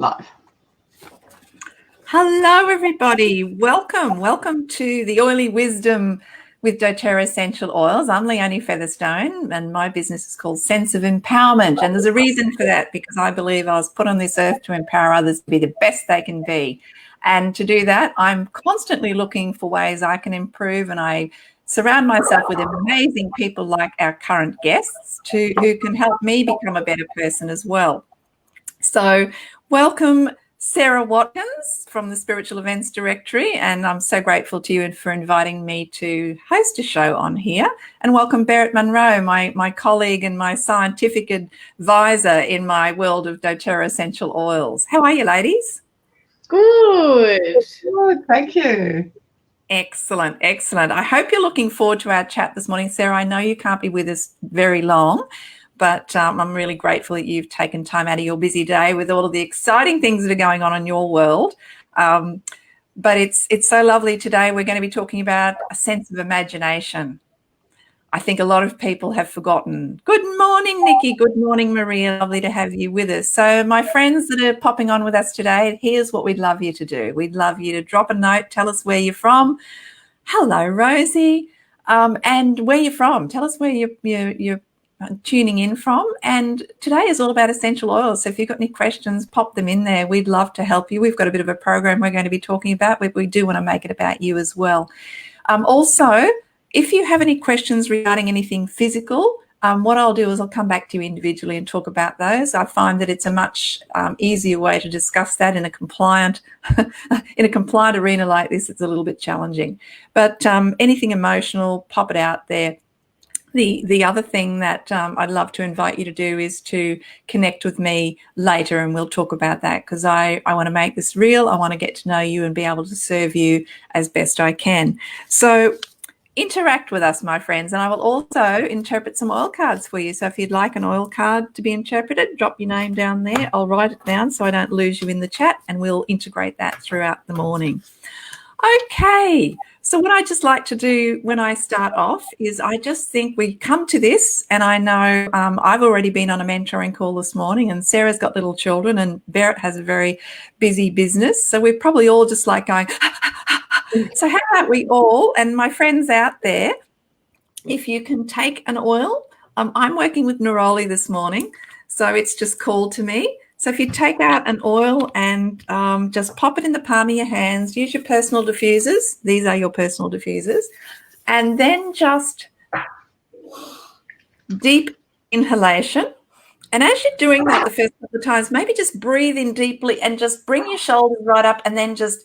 live. Hello, everybody. Welcome to the Oily Wisdom with doTERRA Essential Oils. I'm Leonie Featherstone, and my business is called Sense of Empowerment. And there's a reason for that, because I believe I was put on this earth to empower others to be the best they can be. And to do that, I'm constantly looking for ways I can improve, and I surround myself with amazing people like our current guests who can help me become a better person as well. So welcome, Sarah Watkins from the Spiritual Events Directory, and I'm so grateful to you for inviting me to host a show on here. And welcome, Berit Munro, my colleague and my scientific advisor in my world of doTERRA Essential Oils. How are you, ladies? Good, thank you. Excellent. I hope you're looking forward to our chat this morning. Sarah, I know you can't be with us very long, but I'm really grateful that you've taken time out of your busy day with all of the exciting things that are going on in your world. But it's so lovely today. We're going to be talking about a sense of imagination. I think a lot of people have forgotten. Good morning, Nikki. Good morning, Maria. Lovely to have you with us. So my friends that are popping on with us today, here's what we'd love you to do. We'd love you to drop a note, tell us where you're from. Hello, Rosie. And where you're from. Tell us where you're tuning in from. And today is all about essential oils. So if you've got any questions, pop them in there. We'd love to help you. We've got a bit of a program we're going to be talking about, but we do want to make it about you as well. Also, if you have any questions regarding anything physical, what I'll do is I'll come back to you individually and talk about those. I find that it's a much easier way to discuss that in a compliant arena like this. It's a little bit challenging, but anything emotional, pop it out there. The other thing that I'd love to invite you to do is to connect with me later, and we'll talk about that, because I want to make this real. I want to get to know you and be able to serve you as best I can. So interact with us, my friends, and I will also interpret some oil cards for you. So if you'd like an oil card to be interpreted, drop your name down there. I'll write it down so I don't lose you in the chat, and we'll integrate that throughout the morning. Okay, so what I just like to do when I start off is I just think we come to this, and I know I've already been on a mentoring call this morning, and Sarah's got little children, and Berit has a very busy business. So we're probably all just like going, so how about we all, and my friends out there, if you can take an oil, I'm working with neroli this morning, so it's just called to me. So if you take out an oil and just pop it in the palm of your hands, use your personal diffusers. These are your personal diffusers. And then just deep inhalation. And as you're doing that the first couple of times, maybe just breathe in deeply and just bring your shoulders right up, and then just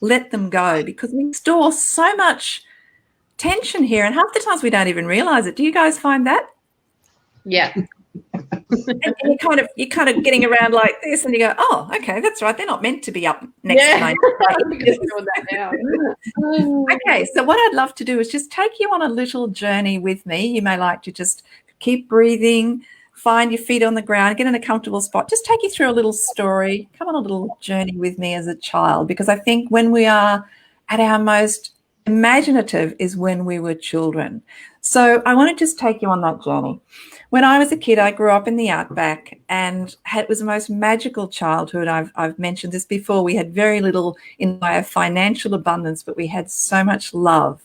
let them go, because we store so much tension here, and half the times we don't even realize it. Do you guys find that? Yeah. And you're kind of getting around like this, and you go, oh, okay, that's right, they're not meant to be up next to me. Okay, so what I'd love to do is just take you on a little journey with me. You may like to just keep breathing, find your feet on the ground, get in a comfortable spot, just take you through a little story, come on a little journey with me as a child, because I think when we are at our most imaginative is when we were children. So I want to just take you on that journey. When I was a kid, I grew up in the outback, and it was the most magical childhood. I've mentioned this before. We had very little in way of financial abundance, but we had so much love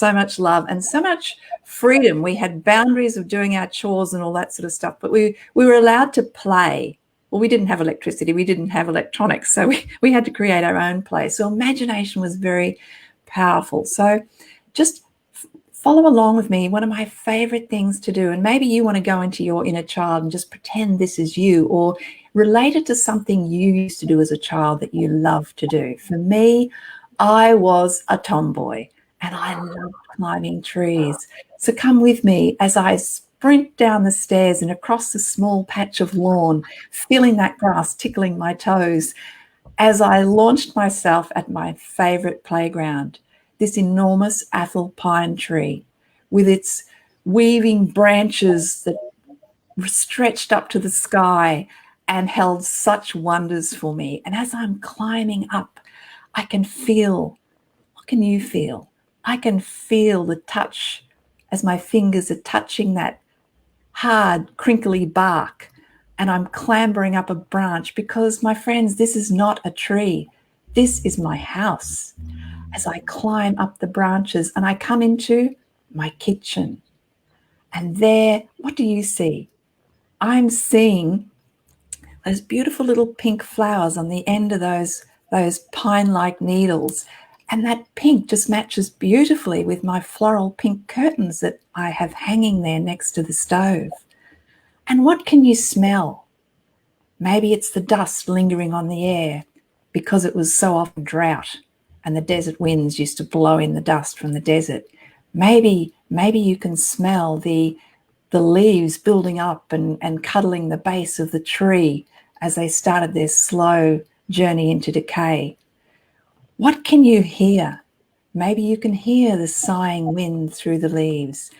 and so much freedom. We had boundaries of doing our chores and all that sort of stuff, but we were allowed to play. Well, we didn't have electricity. We didn't have electronics, so we had to create our own play. So imagination was very powerful. So just follow along with me. One of my favorite things to do, and maybe you want to go into your inner child and just pretend this is you, or relate it to something you used to do as a child that you love to do. For me, I was a tomboy, and I loved climbing trees. So come with me as I sprint down the stairs and across the small patch of lawn, feeling that grass tickling my toes, as I launched myself at my favorite playground, this enormous apple pine tree with its weaving branches that stretched up to the sky and held such wonders for me. And as I'm climbing up, I can feel, what can you feel? I can feel the touch as my fingers are touching that hard, crinkly bark. and I'm clambering up a branch because, my friends, this is not a tree. This is my house. As I climb up the branches and I come into my kitchen. And there, what do you see? I'm seeing those beautiful little pink flowers on the end of those pine-like needles. And that pink just matches beautifully with my floral pink curtains that I have hanging there next to the stove. And what can you smell? Maybe it's the dust lingering on the air because it was so often drought and the desert winds used to blow in the dust from the desert. Maybe you can smell the leaves building up and cuddling the base of the tree as they started their slow journey into decay. What can you hear? Maybe you can hear the sighing wind through the leaves.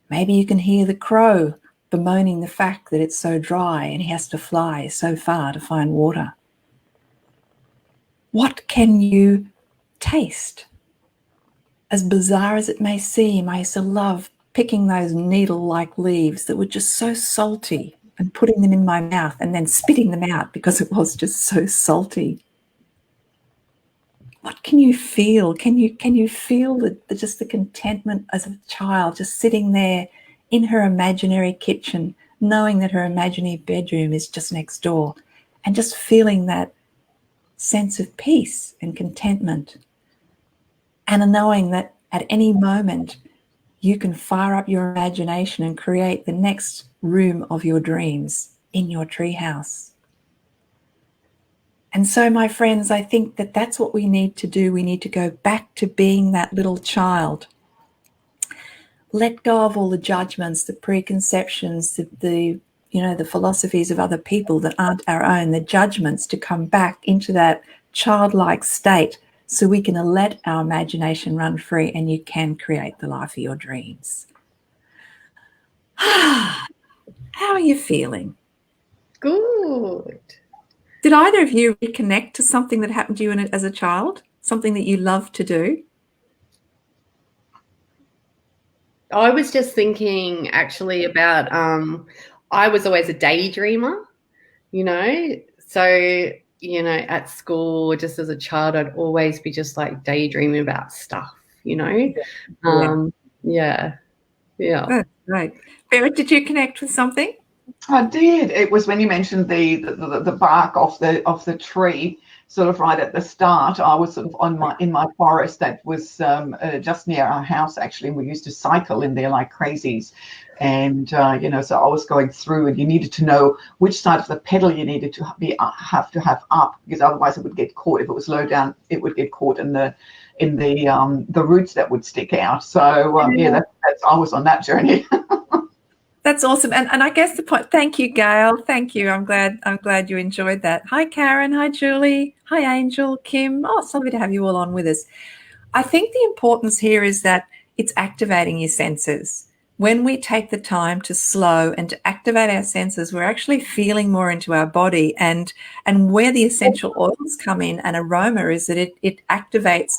Maybe you can hear the crow bemoaning the fact that it's so dry and he has to fly so far to find water. What can you taste? As bizarre as it may seem, I used to love picking those needle-like leaves that were just so salty and putting them in my mouth and then spitting them out because it was just so salty. What can you feel? Can you feel just the contentment as a child, just sitting there in her imaginary kitchen, knowing that her imaginary bedroom is just next door, and just feeling that sense of peace and contentment, and knowing that at any moment you can fire up your imagination and create the next room of your dreams in your treehouse. And so, my friends, I think that that's what we need to do. We need to go back to being that little child. Let go of all the judgments, the preconceptions, the philosophies of other people that aren't our own, the judgments, to come back into that childlike state so we can let our imagination run free and you can create the life of your dreams. How are you feeling? Good. Did either of you reconnect to something that happened to you as a child, something that you loved to do? I was just thinking actually about, I was always a daydreamer, so, at school, just as a child, I'd always be just like daydreaming about stuff, Yeah. That's right. Berit, did you connect with something? I did. It was when you mentioned the bark off the tree, sort of right at the start. I was sort of in my forest that was just near our house actually, and we used to cycle in there like crazies. And so I was going through, and you needed to know which side of the pedal you needed to have up, because otherwise it would get caught. If it was low down, it would get caught in the roots that would stick out. So that's I was on that journey. That's awesome. And I guess the point, thank you, Gail. Thank you. I'm glad you enjoyed that. Hi, Karen. Hi, Julie. Hi, Angel, Kim. Oh, it's lovely to have you all on with us. I think the importance here is that it's activating your senses. When we take the time to slow and to activate our senses, we're actually feeling more into our body. And where the essential oils come in, and aroma, is that it activates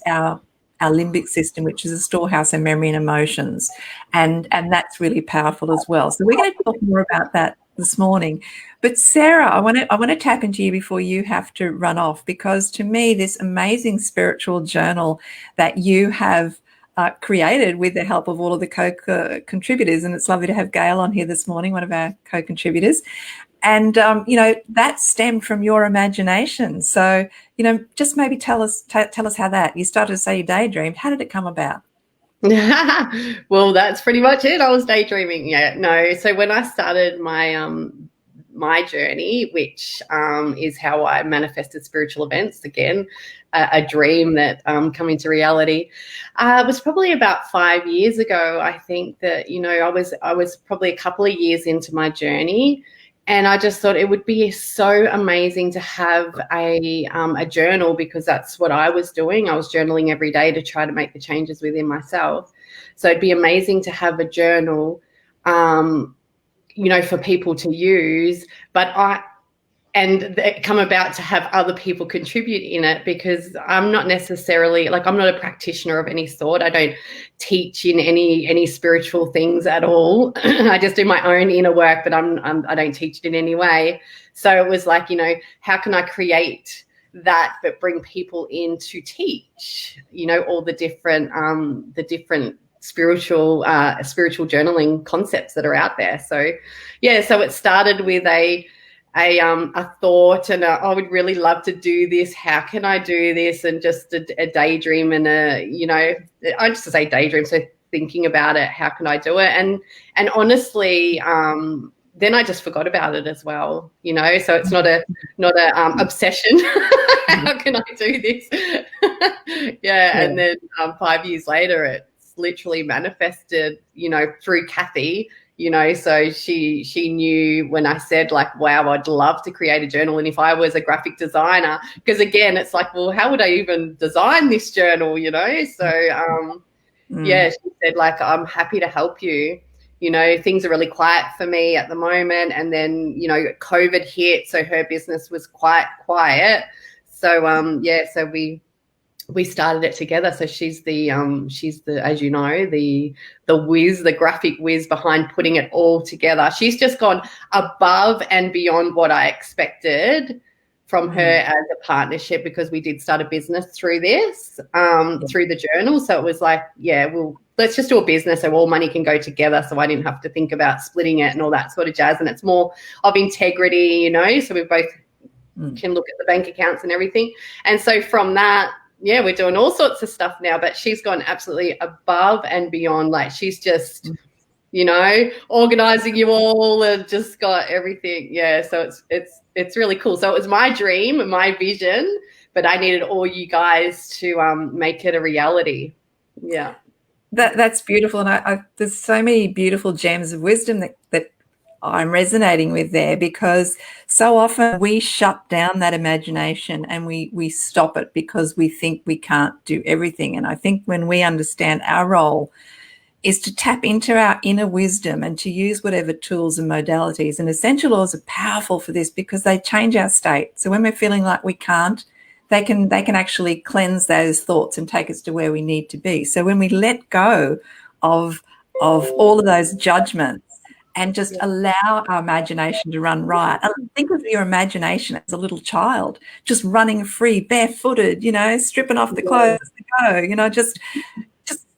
our limbic system, which is a storehouse of memory and emotions. And that's really powerful as well. So we're going to talk more about that this morning. But Sarah, I want to tap into you before you have to run off, because to me, this amazing spiritual journal that you have created with the help of all of the co-contributors, and it's lovely to have Gail on here this morning, one of our co-contributors. And, that stemmed from your imagination. So, just maybe tell us how that, you started to say you daydreamed. How did it come about? Well, that's pretty much it. I was daydreaming. Yeah, no. So when I started my journey, which is how I manifested spiritual events, again, a dream that come into reality, it was probably about 5 years ago. I think that, I was probably a couple of years into my journey. And I just thought it would be so amazing to have a journal, because that's what I was doing. I was journaling every day to try to make the changes within myself. So it'd be amazing to have a journal, for people to use. But come about to have other people contribute in it, because I'm not necessarily, like, I'm not a practitioner of any sort. I don't teach in any spiritual things at all. I just do my own inner work, but I don't teach it in any way. So it was like, you know, how can I create that but bring people in to teach, you know, all the different spiritual journaling concepts that are out there. So yeah, so it started with a thought, and I would really love to do this. How can I do this? And just a daydream, and I just to say daydream. So thinking about it, how can I do it? And honestly, then I just forgot about it as well. You know, so it's not a obsession. How can I do this? Yeah. And then 5 years later, it's literally manifested. You know, through Kathy. You know, so she knew when I said, like, wow, I'd love to create a journal. And if I was a graphic designer, because again, it's like, well, how would I even design this journal, you know? So, yeah, she said, like, I'm happy to help you. You know, things are really quiet for me at the moment. And then, you know, COVID hit, so her business was quite quiet. So, yeah, so we started it together. So she's the as you know, the whiz, the graphic whiz behind putting it all together. She's just gone above and beyond what I expected from her as a partnership, because we did start a business through this, through the journal. So it was like, yeah, well, let's just do a business so all money can go together. So I didn't have to think about splitting it and all that sort of jazz. And it's more of integrity, you know, so we both can look at the bank accounts and everything. And so from that, yeah, we're doing all sorts of stuff now, but she's gone absolutely above and beyond. Like, she's just, you know, organizing you all and just got everything. Yeah, so it's really cool. So it was my dream, my vision, but I needed all you guys to make it a reality. Yeah. That's beautiful. And there's so many beautiful gems of wisdom that I'm resonating with there, because so often we shut down that imagination and we stop it because we think we can't do everything. And I think when we understand our role is to tap into our inner wisdom and to use whatever tools and modalities. And essential laws are powerful for this because they change our state. So when we're feeling like we can't, they can actually cleanse those thoughts and take us to where we need to be. So when we let go of all of those judgments and just allow our imagination to run riot. And think of your imagination as a little child, just running free, barefooted, you know, stripping off the clothes to go, you know, just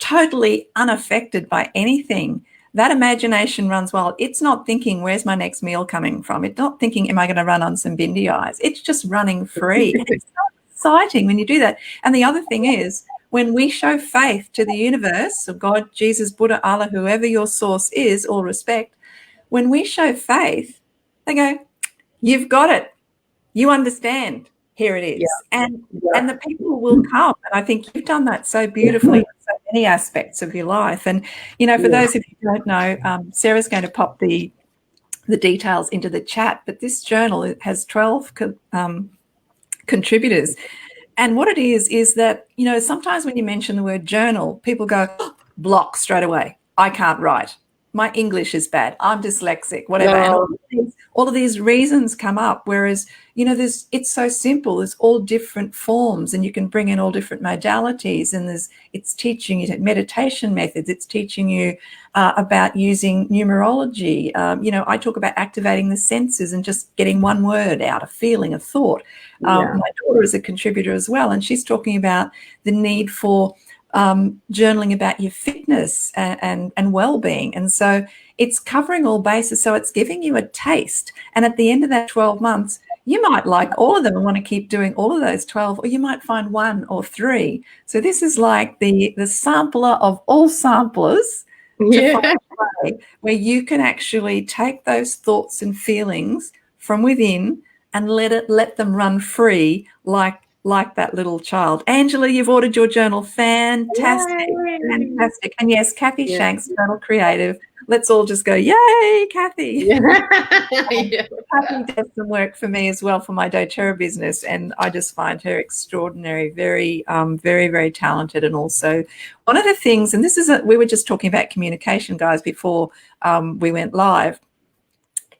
totally unaffected by anything. That imagination runs wild. It's not thinking, where's my next meal coming from? It's not thinking, am I going to run on some bindi eyes? It's just running free. And it's so exciting when you do that. And the other thing is, when we show faith to the universe, or God, Jesus, Buddha, Allah, whoever your source is, all respect, when we show faith, they go, you've got it. You understand. Here it is. Yeah. And the people will come. And I think you've done that so beautifully in so many aspects of your life. And, you know, for those of you who don't know, Sarah's going to pop the details into the chat, but this journal has 12 contributors. And what it is that, you know, sometimes when you mention the word journal, people go, block straight away. I can't write. My English is bad. I'm dyslexic, whatever. Wow. And all of these reasons come up, whereas, you know, it's so simple. There's all different forms and you can bring in all different modalities, and it's teaching you meditation methods. It's teaching you about using numerology. You know, I talk about activating the senses and just getting one word out, a feeling, a thought. My daughter is a contributor as well, and she's talking about the need for journaling about your fitness and well-being. And so it's covering all bases. So it's giving you a taste. And at the end of that 12 months, you might like all of them and want to keep doing all of those 12, or you might find one or three. So this is like the sampler of all samplers to find a way where you can actually take those thoughts and feelings from within and let them run free like that little child. Angela, you've ordered your journal. Fantastic. Yay. Fantastic. And yes, Kathy Shanks, Journal Creative. Let's all just go, yay, Kathy. Kathy does some work for me as well for my doTERRA business, and I just find her extraordinary, very, very, very talented. And also one of the things, and this is we were just talking about communication, guys, before we went live,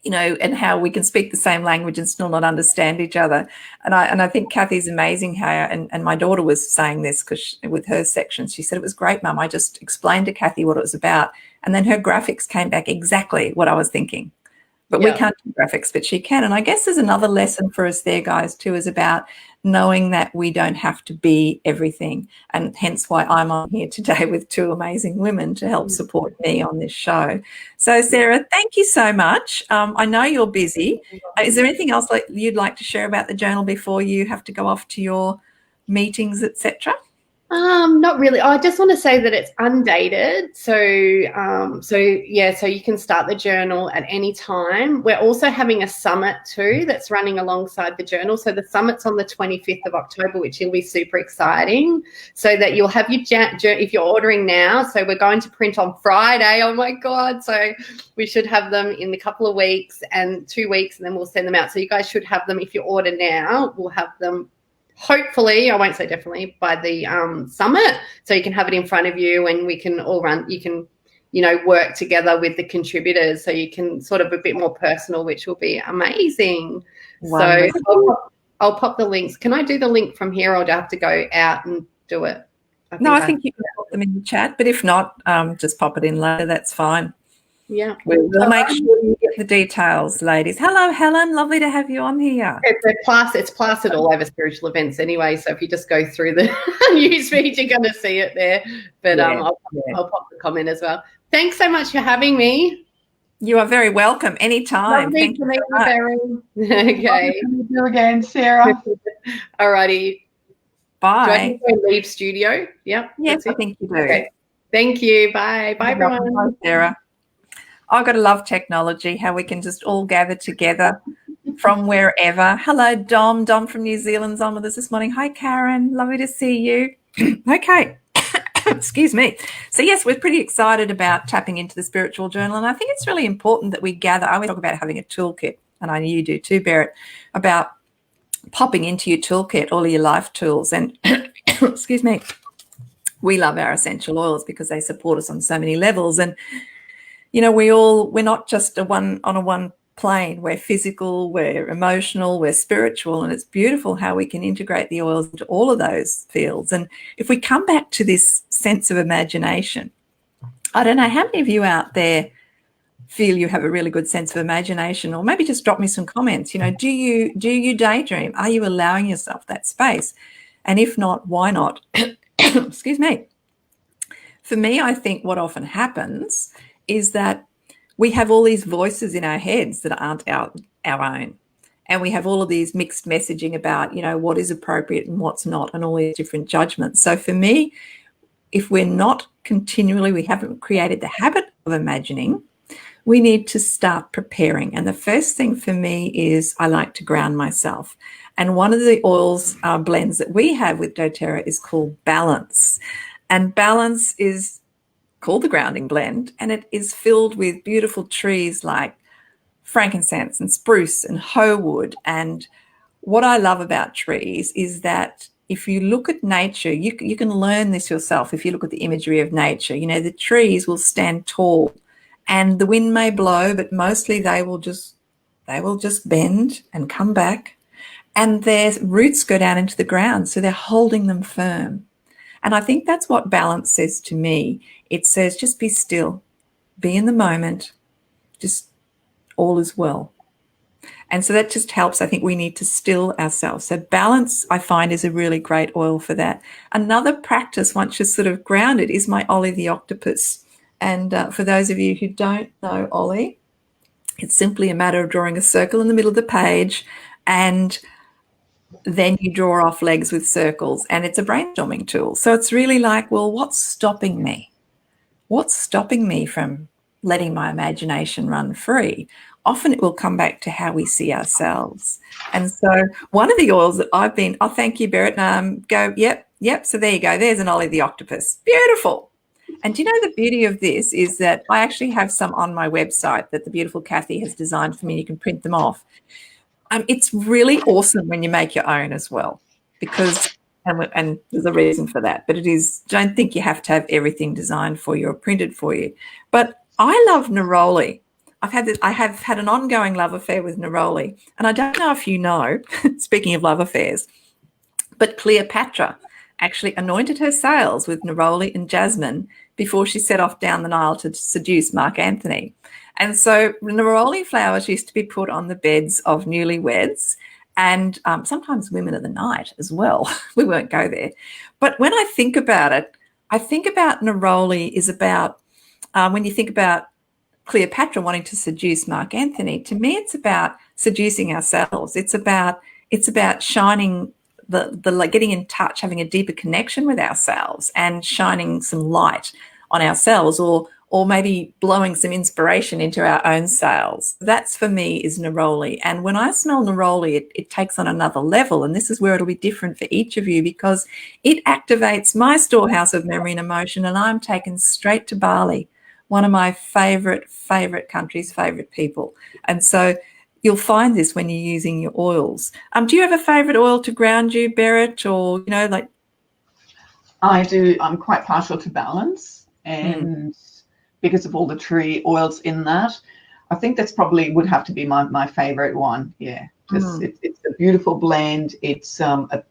you know, and how we can speak the same language and still not understand each other. And I think Kathy's amazing how, and my daughter was saying this because with her section, she said, it was great, Mum. I just explained to Kathy what it was about. And then her graphics came back exactly what I was thinking. But we can't do graphics, but she can. And I guess there's another lesson for us there, guys, too, is about knowing that we don't have to be everything. And hence why I'm on here today with two amazing women to help support me on this show. So, Sarah, thank you so much. I know you're busy. Is there anything else you'd like to share about the journal before you have to go off to your meetings, etc.? Not really. I just want to say that it's undated. So you can start the journal at any time. We're also having a summit too that's running alongside the journal. So the summit's on the 25th of October, which will be super exciting. So that you'll have your if you're ordering now. So we're going to print on Friday. Oh my God. So we should have them in a couple of weeks and 2 weeks, and then we'll send them out. So you guys should have them if you order now. We'll have them hopefully, I won't say definitely, by the summit, so you can have it in front of you and we can all work together with the contributors, so you can sort of a bit more personal, which will be amazing. Wonderful. So I'll pop the links. Can I do the link from here, or do I have to go out and do it? I think you can put them in the chat, but if not, just pop it in later. That's fine. Yeah. We'll make sure you get the details, ladies. Hello, Helen. Lovely to have you on here. It's plastered all over spiritual events anyway, so if you just go through the newsfeed, you're going to see it there. But I'll pop the comment as well. Thanks so much for having me. You are very welcome. Anytime. Lovely to meet you, Berit. Okay. See you again, Sarah. All righty. Bye. Do I need to leave studio? Yep. Yes, I think you do. Okay. Thank you. Bye. Bye, everyone. Bye, Sarah. I've got to love technology, how we can just all gather together from wherever. Hello, Dom. Dom from New Zealand's on with us this morning. Hi, Karen. Lovely to see you. Okay. Excuse me. So, yes, we're pretty excited about tapping into the spiritual journal, and I think it's really important that we gather. I always talk about having a toolkit, and I know you do too, Berit, about popping into your toolkit all of your life tools. And, excuse me, we love our essential oils because they support us on so many levels. And you know, we're not just on a one plane. We're physical, we're emotional, we're spiritual, and it's beautiful how we can integrate the oils into all of those fields. And if we come back to this sense of imagination, I don't know how many of you out there feel you have a really good sense of imagination, or maybe just drop me some comments. You know, do you daydream? Are you allowing yourself that space? And if not, why not? Excuse me. For me, I think what often happens is that we have all these voices in our heads that aren't our own. And we have all of these mixed messaging about, you know, what is appropriate and what's not, and all these different judgments. So for me, if we're not continually, we haven't created the habit of imagining, we need to start preparing. And the first thing for me is I like to ground myself. And one of the oils blends that we have with doTERRA is called Balance. And Balance is called the grounding blend, and it is filled with beautiful trees like frankincense and spruce and hoe wood. And what I love about trees is that if you look at nature, you can learn this yourself. If you look at the imagery of nature, you know, the trees will stand tall and the wind may blow, but mostly they will just bend and come back, and their roots go down into the ground, so they're holding them firm. And I think that's what Balance says to me. It says, just be still, be in the moment, just all is well. And so that just helps. I think we need to still ourselves. So Balance, I find, is a really great oil for that. Another practice, once you're sort of grounded, is my Ollie the Octopus. And for those of you who don't know Ollie, it's simply a matter of drawing a circle in the middle of the page, and then you draw off legs with circles, and it's a brainstorming tool. So it's really like, well, what's stopping me? What's stopping me from letting my imagination run free? Often it will come back to how we see ourselves. And so one of the oils that I've been, oh, thank you, Berit, yep. So there you go. There's an Ollie the Octopus. Beautiful. And do you know the beauty of this is that I actually have some on my website that the beautiful Kathy has designed for me. You can print them off. It's really awesome when you make your own as well, because, and there's a reason for that, but it is, don't think you have to have everything designed for you or printed for you. But I love neroli. I have had an ongoing love affair with neroli, and I don't know if you know, speaking of love affairs, but Cleopatra actually anointed her sails with neroli and jasmine before she set off down the Nile to seduce Mark Antony. And so neroli flowers used to be put on the beds of newlyweds, and sometimes women of the night as well. We won't go there. But when I think about it, I think about neroli is about, when you think about Cleopatra wanting to seduce Mark Antony, to me it's about seducing ourselves. It's about shining the like, getting in touch, having a deeper connection with ourselves and shining some light on ourselves, or maybe blowing some inspiration into our own sails. That's, for me, is neroli. And when I smell neroli, it takes on another level. And this is where it'll be different for each of you, because it activates my storehouse of memory and emotion, and I'm taken straight to Bali, one of my favorite countries, favorite people. And so you'll find this when you're using your oils. Do you have a favorite oil to ground you, Berit, or, like? I do. I'm quite partial to balance, and because of all the tree oils in that, I think that's probably would have to be my favorite one. Yeah, just it's a beautiful blend. It's a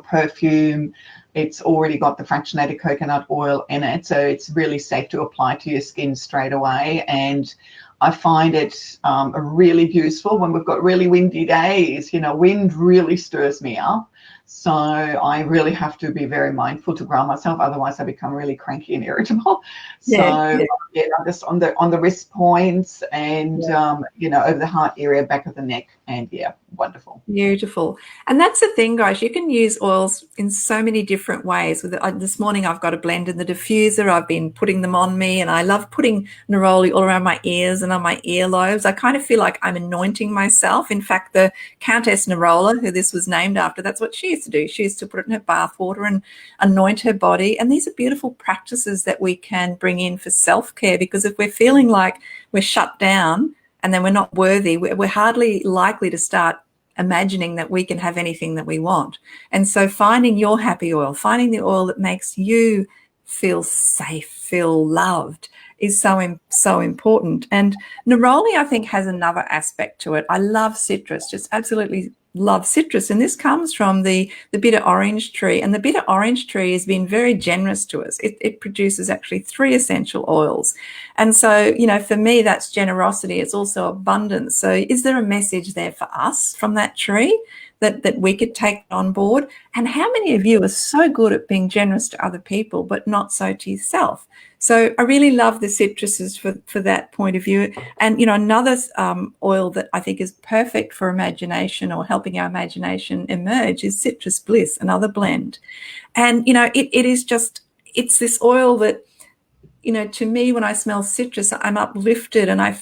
perfume. It's already got the fractionated coconut oil in it, so it's really safe to apply to your skin straight away. And I find it really useful when we've got really windy days. Wind really stirs me up. So I really have to be very mindful to ground myself. Otherwise, I become really cranky and irritable. Just on the wrist points and, over the heart area, back of the neck. And, wonderful. Beautiful. And that's the thing, guys. You can use oils in so many different ways. This morning, I've got a blend in the diffuser. I've been putting them on me, and I love putting neroli all around my ears and on my earlobes. I kind of feel like I'm anointing myself. In fact, the Countess Nerola, who this was named after, that's what she used to do. She used to put it in her bath water and anoint her body. And these are beautiful practices that we can bring in for self-care, because if we're feeling like we're shut down and then we're not worthy, we're hardly likely to start imagining that we can have anything that we want. And so finding your happy oil, finding the oil that makes you feel safe, feel loved, is so important. And neroli, I think, has another aspect to it. I love citrus, just absolutely love citrus, and this comes from the bitter orange tree. And the bitter orange tree has been very generous to us. It produces actually 3 essential oils, and so for me, that's generosity. It's also abundance. So is there a message there for us from that tree that we could take on board? And how many of you are so good at being generous to other people but not so to yourself? So I really love the citruses for that point of view. And, another oil that I think is perfect for imagination, or helping our imagination emerge, is Citrus Bliss, another blend. And, it's this oil that, to me, when I smell citrus, I'm uplifted, and I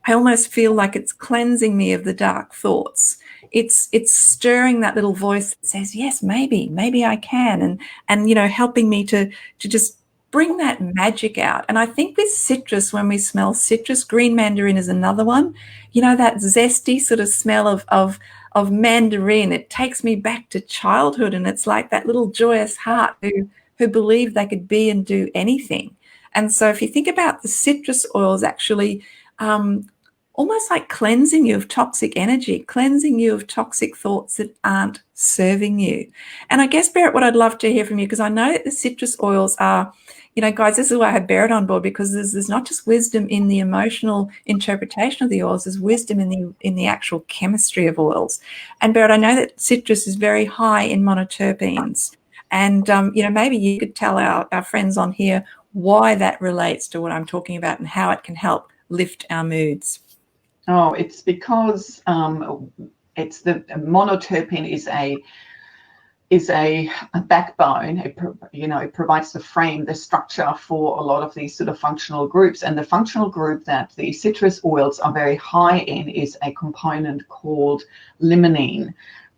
almost feel like it's cleansing me of the dark thoughts. It's stirring that little voice that says, yes, maybe I can. And helping me to just bring that magic out. And I think with citrus, when we smell citrus, green mandarin is another one, that zesty sort of smell of mandarin, it takes me back to childhood. And it's like that little joyous heart who believed they could be and do anything. And so if you think about the citrus oils, actually almost like cleansing you of toxic energy, cleansing you of toxic thoughts that aren't serving you. And I guess, Berit, what I'd love to hear from you, because I know that the citrus oils are, guys, this is why I have Berit on board, because there's not just wisdom in the emotional interpretation of the oils, there's wisdom in the actual chemistry of oils. And Berit, I know that citrus is very high in monoterpenes. And, maybe you could tell our friends on here why that relates to what I'm talking about and how it can help lift our moods. Oh, it's because it's the monoterpene is a backbone. It provides the frame, the structure for a lot of these sort of functional groups. And the functional group that the citrus oils are very high in is a component called limonene.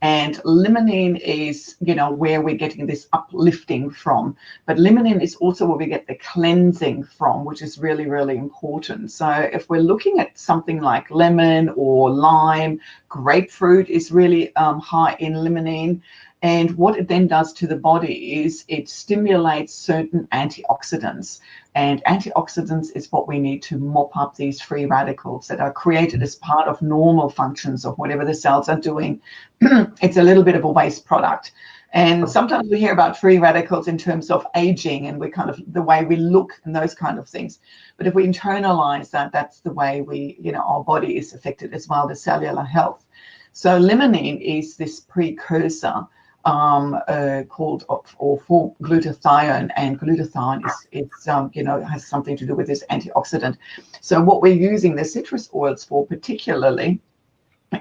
And limonene is, where we're getting this uplifting from. But limonene is also where we get the cleansing from, which is really, really important. So if we're looking at something like lemon or lime, grapefruit is really high in limonene. And what it then does to the body is it stimulates certain antioxidants. And antioxidants is what we need to mop up these free radicals that are created as part of normal functions of whatever the cells are doing. It's a little bit of a waste product. And sometimes we hear about free radicals in terms of aging and we kind of the way we look and those kind of things. But if we internalize that, that's the way we, our body is affected as well, the cellular health. So limonene is this precursor called or for glutathione, and glutathione has something to do with this antioxidant. So what we're using the citrus oils for particularly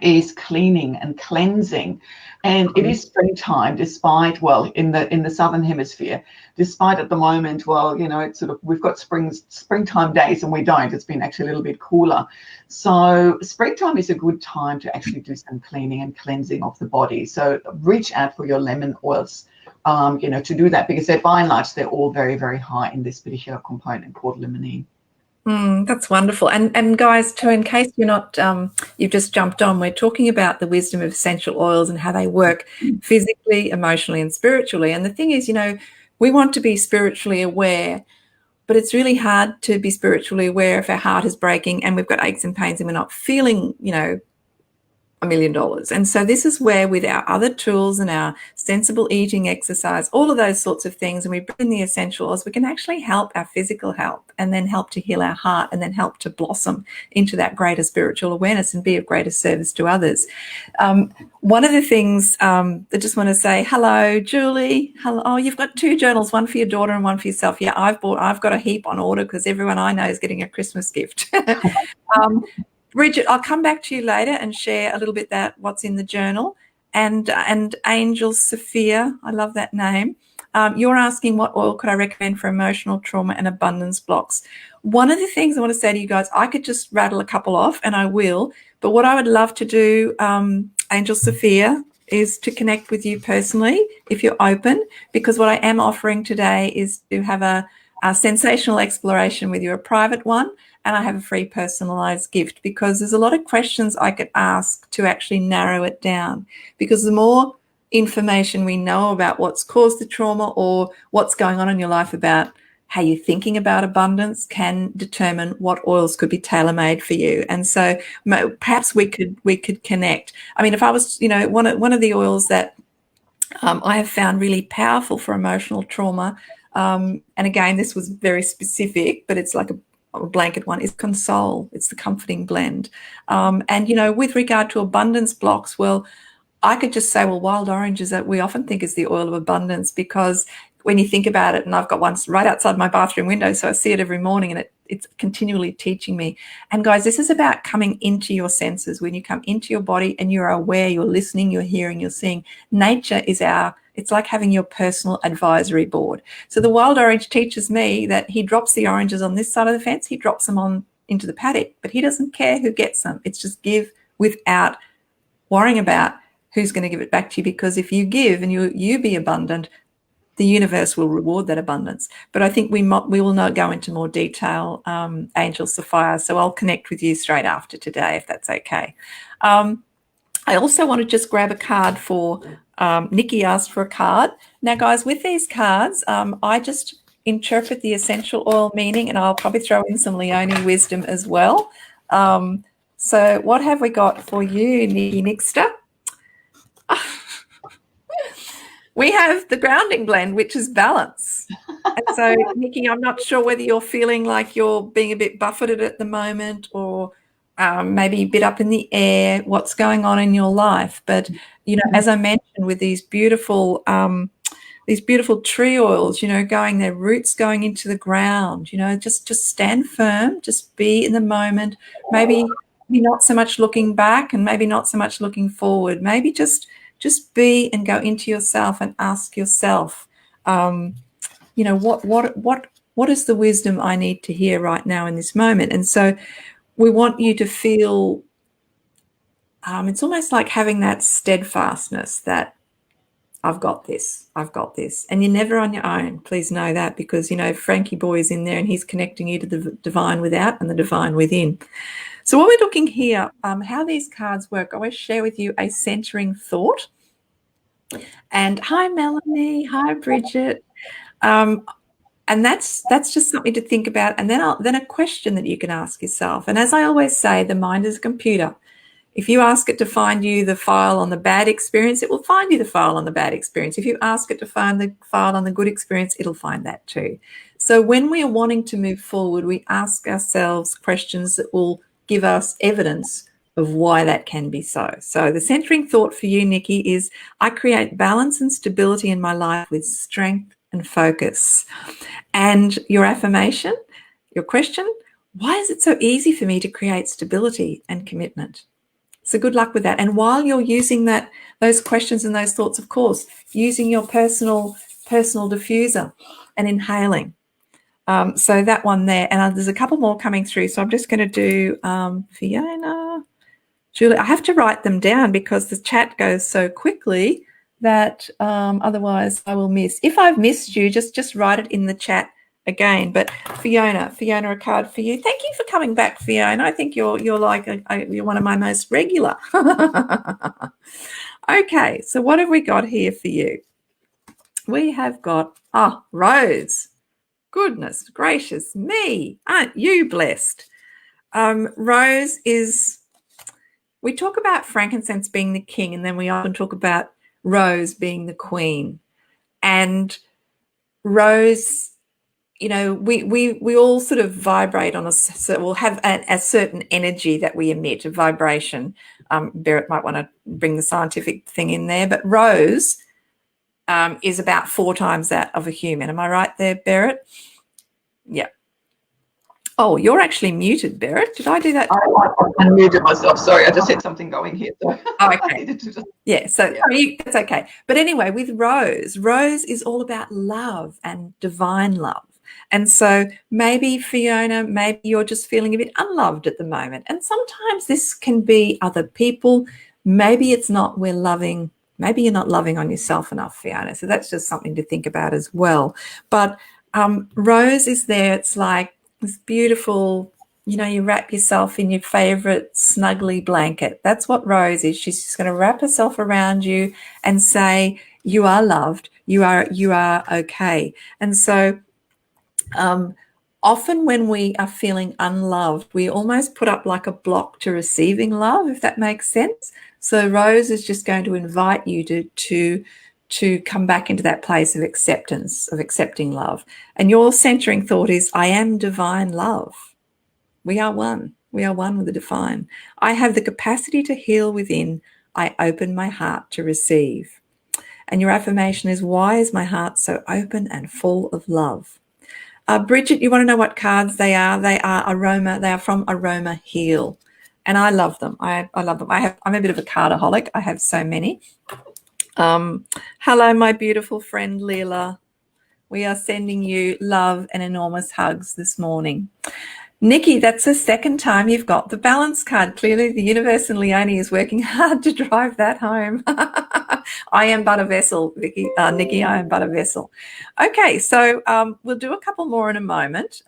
is cleaning and cleansing. And it is springtime, despite, well, in the southern hemisphere, despite at the moment, well, it's sort of, we've got springtime days and we don't. It's been actually a little bit cooler. So springtime is a good time to actually do some cleaning and cleansing of the body. So reach out for your lemon oils, to do that, because they're by and large, they're all very, very high in this particular component called limonene. That's wonderful. And guys, too, in case you're not, you've just jumped on, we're talking about the wisdom of essential oils and how they work physically, emotionally, and spiritually. And the thing is, we want to be spiritually aware, but it's really hard to be spiritually aware if our heart is breaking and we've got aches and pains and we're not feeling, $1 million. And so this is where, with our other tools and our sensible eating, exercise, all of those sorts of things, and we bring in the essential oils, we can actually help our physical health and then help to heal our heart and then help to blossom into that greater spiritual awareness and be of greater service to others. One of the things I just want to say, hello, Julie. Hello. Oh, you've got 2 journals, one for your daughter and one for yourself. Yeah, I've got a heap on order because everyone I know is getting a Christmas gift. Bridget, I'll come back to you later and share a little bit what's in the journal. And Angel Sophia, I love that name. You're asking what oil could I recommend for emotional trauma and abundance blocks. One of the things I want to say to you guys, I could just rattle a couple off, and I will. But what I would love to do, Angel Sophia, is to connect with you personally if you're open, because what I am offering today is to have a sensational exploration with you, a private one, and I have a free personalized gift, because there's a lot of questions I could ask to actually narrow it down, because the more information we know about what's caused the trauma or what's going on in your life about how you're thinking about abundance can determine what oils could be tailor-made for you. And so perhaps we could connect. I mean, if I was, one of the oils that I have found really powerful for emotional trauma, and again, this was very specific, but it's like a blanket one, is Console. It's the comforting blend. And, with regard to abundance blocks, well, I could just say, well, wild orange is that we often think is the oil of abundance, because when you think about it, and I've got one right outside my bathroom window, so I see it every morning, and it's continually teaching me. And guys, this is about coming into your senses. When you come into your body and you're aware, you're listening, you're hearing, you're seeing. Nature is it's like having your personal advisory board. So the wild orange teaches me that he drops the oranges on this side of the fence, he drops them on into the paddock, but he doesn't care who gets them. It's just give without worrying about who's going to give it back to you, because if you give and you be abundant, the universe will reward that abundance. But I think we will not go into more detail, Angel Sophia, so I'll connect with you straight after today, if that's okay. I also want to just grab a card for Nikki asked for a card. Now, guys, with these cards, I just interpret the essential oil meaning, and I'll probably throw in some Leonie wisdom as well. So what have we got for you, Nikki Nixter? We have the grounding blend, which is balance. And so, Nikki, I'm not sure whether you're feeling like you're being a bit buffeted at the moment, or maybe a bit up in the air, what's going on in your life. But, as I mentioned, with these beautiful tree oils, their roots going into the ground, just stand firm, just be in the moment, maybe not so much looking back and maybe not so much looking forward, maybe just be and go into yourself and ask yourself, what is the wisdom I need to hear right now in this moment? And so we want you to feel, it's almost like having that steadfastness that I've got this. And you're never on your own. Please know that, because, Frankie Boy is in there and he's connecting you to the divine without and the divine within. So what we're looking here, how these cards work, I always share with you a centering thought. And hi, Melanie. Hi, Bridget. And that's just something to think about. And then a question that you can ask yourself. And as I always say, the mind is a computer. If you ask it to find you the file on the bad experience, it will find you the file on the bad experience. If you ask it to find the file on the good experience, it'll find that too. So when we are wanting to move forward, we ask ourselves questions that will give us evidence of why that can be so. So the centering thought for you, Nikki, is I create balance and stability in my life with strength and focus. And your affirmation, your question, why is it so easy for me to create stability and commitment? So good luck with that. And while you're using those questions and those thoughts, of course, using your personal diffuser and inhaling. So that one there. And there's a couple more coming through. So I'm just going to do Fiona, Julie. I have to write them down because the chat goes so quickly that otherwise I will miss. If I've missed you, just write it in the chat again. But Fiona, a card for you. Thank you for coming back, Fiona. I think you're like you're one of my most regular. Okay, so what have we got here for you? We have got Rose. Goodness gracious me, aren't you blessed? Rose is. We talk about frankincense being the king, and then we often talk about Rose being the queen. And Rose, you know, we all sort of vibrate on we'll have a certain energy that we emit, a vibration. Berit might want to bring the scientific thing in there, but Rose is about 4 times that of a human. Am I right there, Berit? Yeah. Oh, you're actually muted, Berit. Did I do that? I unmuted myself. Sorry, I just had something going here. So okay. Yeah, so that's okay. But anyway, with Rose is all about love and divine love. And so maybe, Fiona, maybe you're just feeling a bit unloved at the moment. And sometimes this can be other people. Maybe it's not maybe you're not loving on yourself enough, Fiona. So that's just something to think about as well. But Rose is there. It's like this beautiful, you know, you wrap yourself in your favorite snuggly blanket. That's what Rose is. She's just going to wrap herself around you and say, you are loved. You are okay. And so often when we are feeling unloved, we almost put up like a block to receiving love, if that makes sense. So Rose is just going to invite you to come back into that place of acceptance, of accepting love. And your centering thought is, I am divine love. We are one. We are one with the divine. I have the capacity to heal within. I open my heart to receive. And your affirmation is, why is my heart so open and full of love? Bridget, you want to know what cards they are? They are Aroma. They are from Aroma Heal. And I love them. I love them. I'm a bit of a cardaholic. I have so many. Hello, my beautiful friend Leela. We are sending you love and enormous hugs this morning. Nikki, that's the second time you've got the balance card. Clearly the universe and Leonie is working hard to drive that home. I am but a vessel, Nikki, I am but a vessel. Okay, so we'll do a couple more in a moment.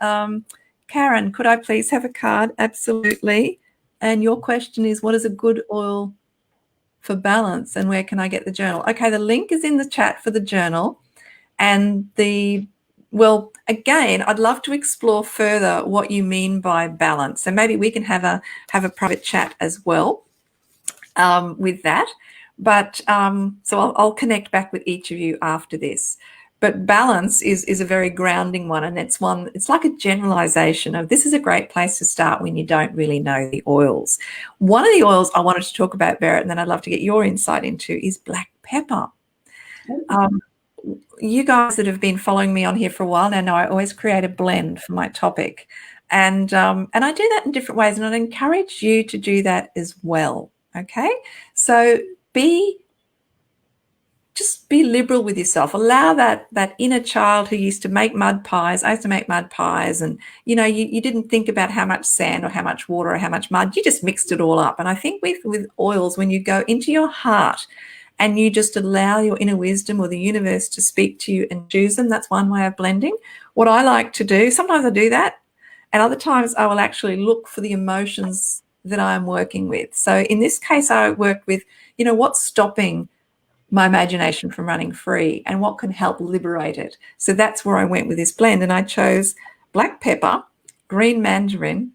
Karen, could I please have a card? Absolutely. And your question is, what is a good oil for balance and where can I get the journal? Okay, the link is in the chat for the journal. And well, again, I'd love to explore further what you mean by balance. So maybe we can have a private chat as well with that. But so I'll connect back with each of you after this. But balance is a very grounding one, and it's like a generalization of this is a great place to start when you don't really know the oils. One of the oils I wanted to talk about, Berit, and then I'd love to get your insight into is black pepper. You guys that have been following me on here for a while now know I always create a blend for my topic. And I do that in different ways, and I'd encourage you to do that as well, okay? So just be liberal with yourself. Allow that inner child who used to make mud pies. I used to make mud pies, and you know, you didn't think about how much sand or how much water or how much mud. You just mixed it all up. And I think with oils, when you go into your heart and you just allow your inner wisdom or the universe to speak to you and choose them, that's one way of blending. What I like to do, sometimes I do that, and other times I will actually look for the emotions that I'm working with. So in this case, I worked with, you know, what's stopping my imagination from running free and what can help liberate it. So that's where I went with this blend, and I chose black pepper, green mandarin,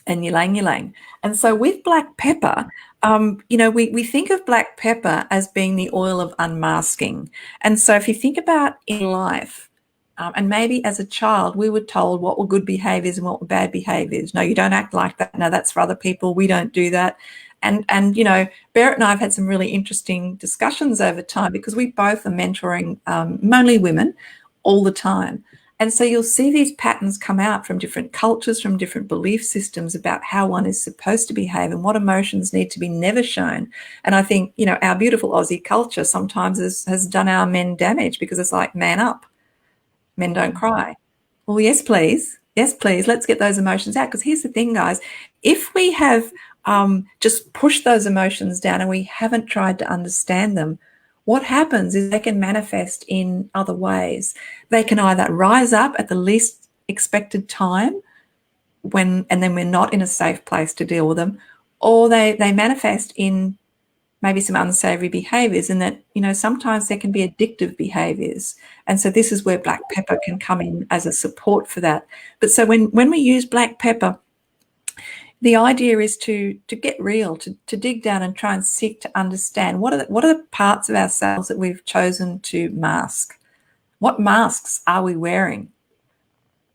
and ylang ylang. And so with black pepper, we think of black pepper as being the oil of unmasking. And so if you think about in life, and maybe as a child, we were told what were good behaviors and what were bad behaviors. No, you don't act like that. No, that's for other people. We don't do that. And Berit and I have had some really interesting discussions over time because we both are mentoring mainly women all the time. And so you'll see these patterns come out from different cultures, from different belief systems about how one is supposed to behave and what emotions need to be never shown. And I think, our beautiful Aussie culture sometimes has done our men damage because it's like, man up, men don't cry. Well, yes, please. Yes, please. Let's get those emotions out. Because here's the thing, guys. If we have just pushed those emotions down and we haven't tried to understand them, what happens is they can manifest in other ways. They can either rise up at the least expected time and then we're not in a safe place to deal with them, or they manifest in maybe some unsavory behaviors, and that, sometimes there can be addictive behaviors. And so this is where black pepper can come in as a support for that. But so when we use black pepper, the idea is to get real, to dig down and try and seek to understand what are the parts of ourselves that we've chosen to mask. What masks are we wearing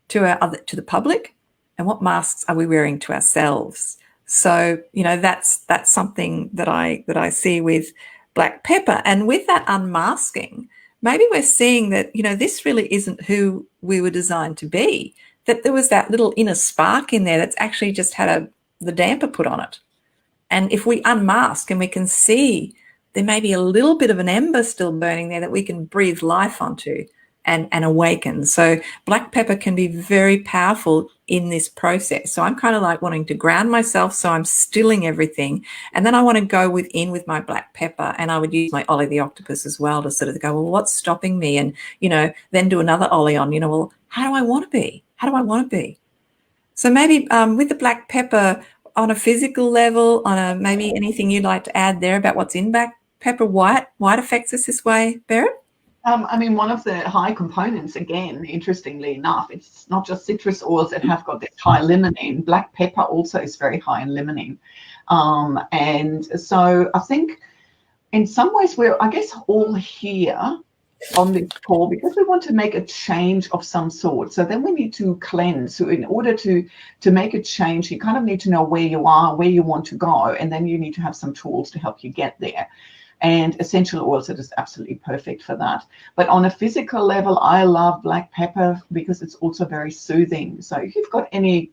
to the public, and what masks are we wearing to ourselves? So that's something that I see with black pepper. And with that unmasking, maybe we're seeing that this really isn't who we were designed to be. That there was that little inner spark in there that's actually just had the damper put on it. And if we unmask and we can see there may be a little bit of an ember still burning there that we can breathe life onto and awaken. So black pepper can be very powerful in this process. So I'm kind of like wanting to ground myself, so I'm stilling everything. And then I want to go within with my black pepper, and I would use my Ollie the octopus as well to sort of go, well, what's stopping me? And, then do another Ollie on, well, how do I want to be? How do I want to be? So maybe with the black pepper on a physical level, maybe anything you'd like to add there about what's in black pepper, why it affects us this way, Berit? One of the high components, again, interestingly enough, it's not just citrus oils that have got this high limonene. Black pepper also is very high in limonene. And so I think in some ways we're, all here on this call because we want to make a change of some sort. So then we need to cleanse. So in order to make a change, you kind of need to know where you are, where you want to go, and then you need to have some tools to help you get there. And essential oils are just absolutely perfect for that. But on a physical level, I love black pepper because it's also very soothing. So if you've got any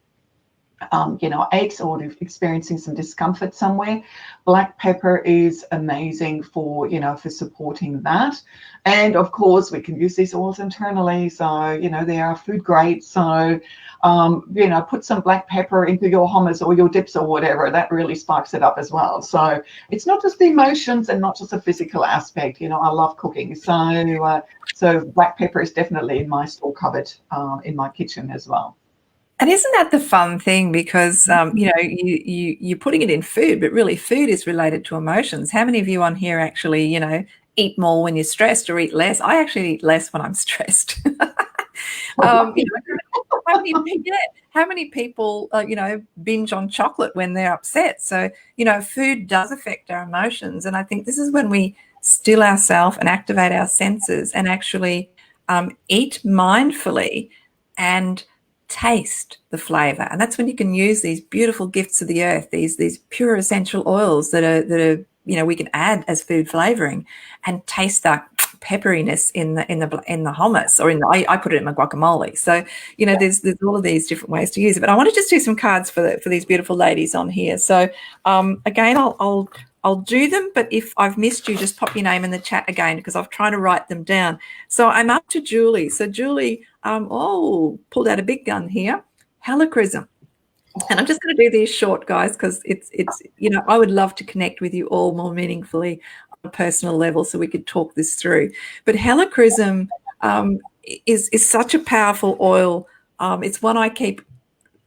aches or experiencing some discomfort somewhere, black pepper is amazing for supporting that. And of course, we can use these oils internally. So, they are food grade. So, put some black pepper into your hummus or your dips or whatever. That really sparks it up as well. So it's not just the emotions and not just a physical aspect. I love cooking. So black pepper is definitely in my store cupboard in my kitchen as well. And isn't that the fun thing? Because, you're putting it in food, but really food is related to emotions. How many of you on here actually, eat more when you're stressed or eat less? I actually eat less when I'm stressed. How many people, binge on chocolate when they're upset? So, food does affect our emotions. And I think this is when we still ourselves and activate our senses and actually eat mindfully and taste the flavor. And that's when you can use these beautiful gifts of the earth, these pure essential oils that are we can add as food flavoring, and taste that pepperiness in the hummus, or I put it in my guacamole. So there's all of these different ways to use it. But I want to just do some cards for these beautiful ladies on here. So again, I'll do them, but if I've missed you, just pop your name in the chat again, because I've tried to write them down. So I'm up to Julie. So Julie, pulled out a big gun here, helichrysum. And I'm just going to do these short, guys, because it's I would love to connect with you all more meaningfully on a personal level so we could talk this through. But helichrysum is such a powerful oil. It's one I keep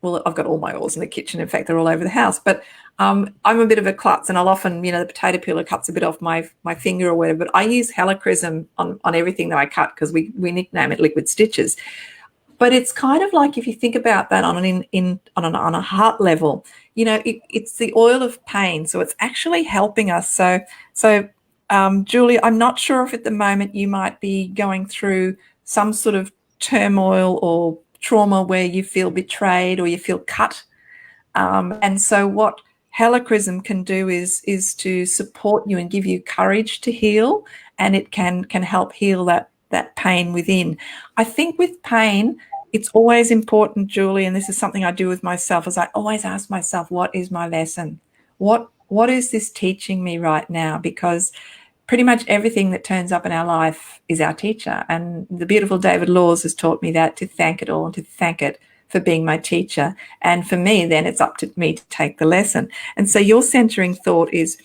well, I've got all my oils in the kitchen. In fact, they're all over the house. But I'm a bit of a klutz, and I'll often, the potato peeler cuts a bit off my finger or whatever. But I use helichrysum on everything that I cut because we nickname it liquid stitches. But it's kind of like, if you think about that on a heart level, it's the oil of pain. So it's actually helping us. So Julie, I'm not sure if at the moment you might be going through some sort of turmoil or trauma where you feel betrayed or you feel cut. And so what helichrysum can do is to support you and give you courage to heal, and it can help heal that pain within. I think with pain, it's always important, Julie, and this is something I do with myself, is I always ask myself, what is my lesson? What is this teaching me right now? Because pretty much everything that turns up in our life is our teacher. And the beautiful David Laws has taught me that, to thank it all and to thank it for being my teacher. And for me, then it's up to me to take the lesson. And so your centering thought is,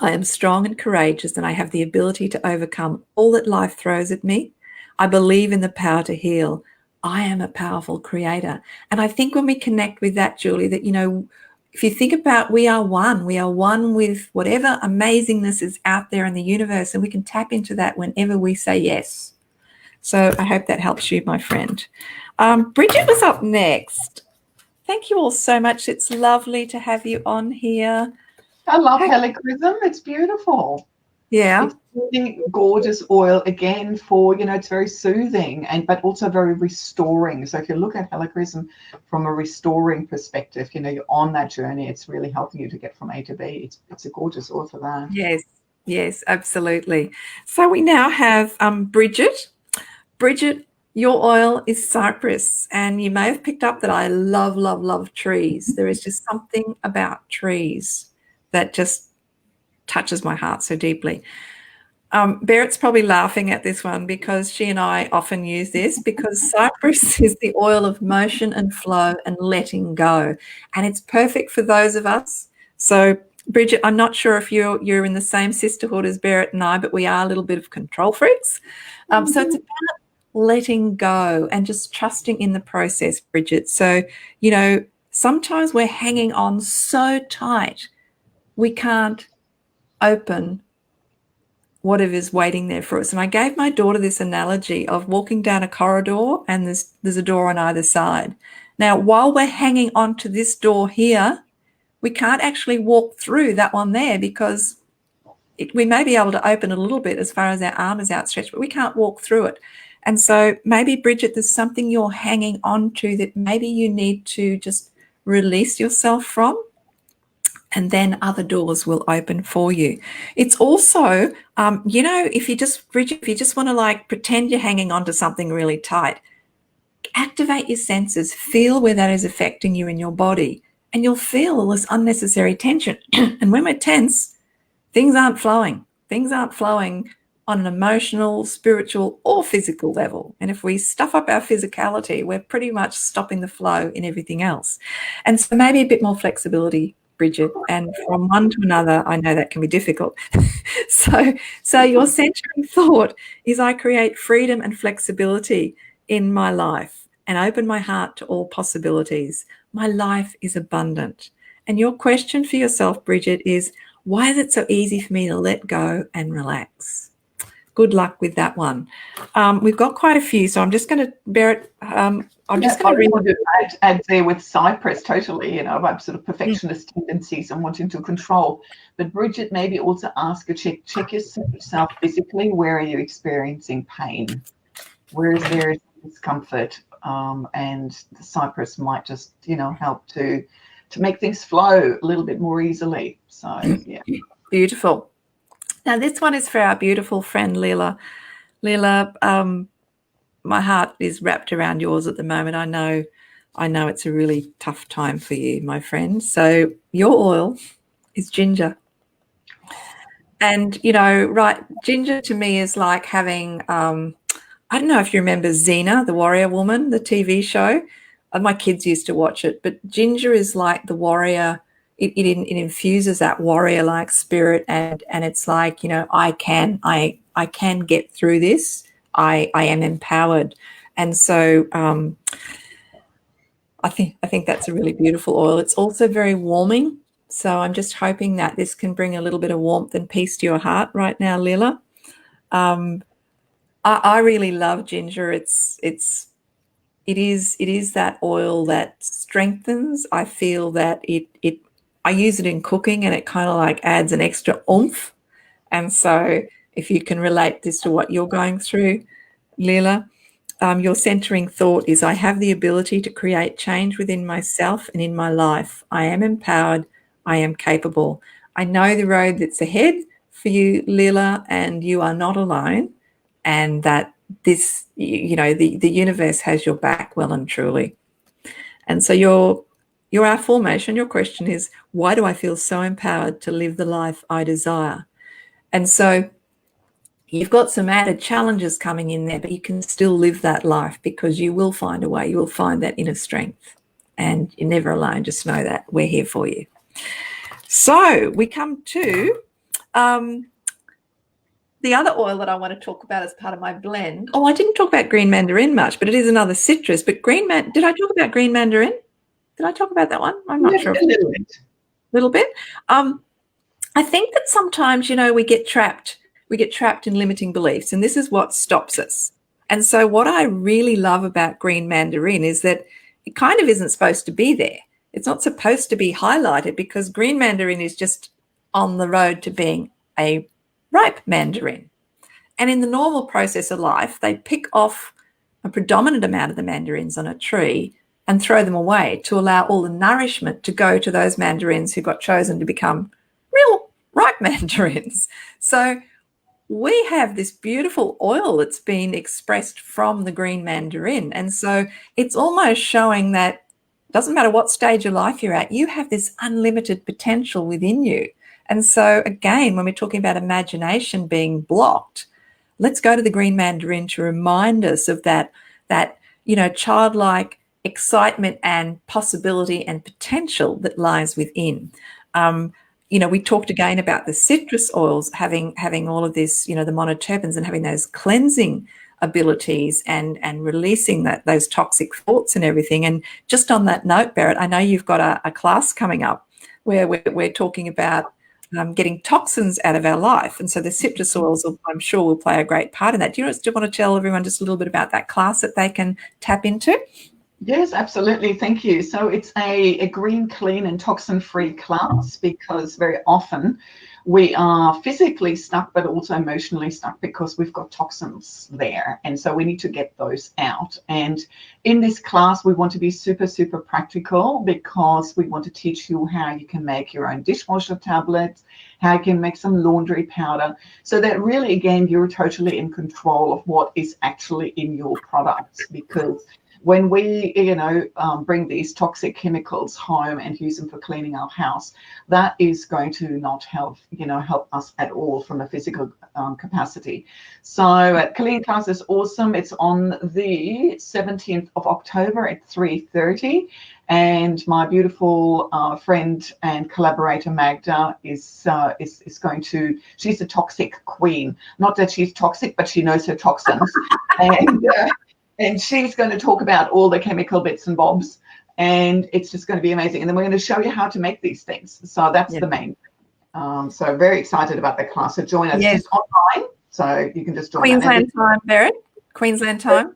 I am strong and courageous, and I have the ability to overcome all that life throws at me. I believe in the power to heal. I am a powerful creator. And I think when we connect with that, Julie, that, if you think about, we are one with whatever amazingness is out there in the universe, and we can tap into that whenever we say yes. So I hope that helps you, my friend. Bridget was up next. Thank you all so much. It's lovely to have you on here. I love helichrysum. It's beautiful. Yeah. It's gorgeous oil again for, it's very soothing but also very restoring. So if you look at helichrysum from a restoring perspective, you're on that journey. It's really helping you to get from A to B. It's a gorgeous oil for that. Yes, absolutely. So we now have Bridget. Bridget, your oil is cypress, and you may have picked up that I love, love, love trees. There is just something about trees that just touches my heart so deeply. Berit's probably laughing at this one because she and I often use this, because cypress is the oil of motion and flow and letting go, and it's perfect for those of us. So Bridget, I'm not sure if you're in the same sisterhood as Berit and I, but we are a little bit of control freaks. So it's about letting go and just trusting in the process, Bridget. So, sometimes we're hanging on so tight we can't open whatever's waiting there for us. And I gave my daughter this analogy of walking down a corridor and there's a door on either side. Now, while we're hanging on to this door here, we can't actually walk through that one there, because we may be able to open it a little bit as far as our arm is outstretched, but we can't walk through it. And so maybe, Bridget, there's something you're hanging on to that maybe you need to just release yourself from, and then other doors will open for you. It's also, if you just want to pretend you're hanging on to something really tight, activate your senses, feel where that is affecting you in your body, and you'll feel all this unnecessary tension. And when we're tense, things aren't flowing. Things aren't flowing on an emotional, spiritual, or physical level. And if we stuff up our physicality, we're pretty much stopping the flow in everything else. And so maybe a bit more flexibility, Bridget, and from one to another, I know that can be difficult. So your centering thought is, I create freedom and flexibility in my life and open my heart to all possibilities. My life is abundant. And your question for yourself, Bridget, is, why is it so easy for me to let go and relax? Good luck with that one. We've got quite a few, so I'm just going to, Berit, I'm just going to add there with cypress, totally, about sort of perfectionist tendencies and wanting to control. But Bridget, maybe also ask check yourself physically. Where are you experiencing pain? Where is there discomfort? And the cypress might just, help to make things flow a little bit more easily. So, yeah. Beautiful. Now, this one is for our beautiful friend, Leela. Leela, my heart is wrapped around yours at the moment. I know it's a really tough time for you, my friend. So your oil is ginger. And, ginger to me is like having, I don't know if you remember Xena, the warrior woman, the TV show. My kids used to watch it, but ginger is like the warrior. It infuses that warrior-like spirit, and it's like, I can get through this. I am empowered. And so I think that's a really beautiful oil. It's also very warming. So I'm just hoping that this can bring a little bit of warmth and peace to your heart right now, Lila. I really love ginger. It is that oil that strengthens. I feel that I use it in cooking, and it kind of like adds an extra oomph. And so if you can relate this to what you're going through, Lila, your centering thought is, I have the ability to create change within myself and in my life. I am empowered. I am capable. I know the road that's ahead for you, Lila, and you are not alone. And that this, the universe has your back well and truly. And so your affirmation, your question is, why do I feel so empowered to live the life I desire? And so you've got some added challenges coming in there, but you can still live that life, because you will find a way. You will find that inner strength, and you're never alone. Just know that we're here for you. So we come to the other oil that I want to talk about as part of my blend. Oh, I didn't talk about green mandarin much, but it is another citrus. But did I talk about green mandarin? Did I talk about that one? I'm not sure. A little bit. Little bit. I think that sometimes, we get trapped. We get trapped in limiting beliefs, and this is what stops us. And so what I really love about green mandarin is that it kind of isn't supposed to be there. It's not supposed to be highlighted, because green mandarin is just on the road to being a ripe mandarin. And in the normal process of life, they pick off a predominant amount of the mandarins on a tree and throw them away to allow all the nourishment to go to those mandarins who got chosen to become real ripe mandarins. So we have this beautiful oil that's been expressed from the green mandarin. And so it's almost showing that it doesn't matter what stage of life you're at, you have this unlimited potential within you. And so again, when we're talking about imagination being blocked, let's go to the green mandarin to remind us of that childlike excitement and possibility and potential that lies within. We talked again about the citrus oils having all of this, the monoterpenes, and having those cleansing abilities and releasing those toxic thoughts and everything. And just on that note, Berit, I know you've got a class coming up where we're talking about getting toxins out of our life. And so the citrus oils, I'm sure, will play a great part in that. Do you want to tell everyone just a little bit about that class that they can tap into? Yes, absolutely. Thank you. So it's a green, clean and toxin-free class, because very often we are physically stuck, but also emotionally stuck, because we've got toxins there. And so we need to get those out. And in this class, we want to be super, super practical, because we want to teach you how you can make your own dishwasher tablets, how you can make some laundry powder, so that really, again, you're totally in control of what is actually in your products. Because when we, bring these toxic chemicals home and use them for cleaning our house, that is going to not help us at all from a physical capacity. So Clean Class is awesome. It's on the 17th of October at 3:30. And my beautiful friend and collaborator Magda is going to. She's a toxic queen. Not that she's toxic, but she knows her toxins. And she's going to talk about all the chemical bits and bobs, and it's just going to be amazing. And then we're going to show you how to make these things. So that's the main thing. So very excited about the class. So join us. It's online, so you can just join. Queensland time, Berit. Queensland time.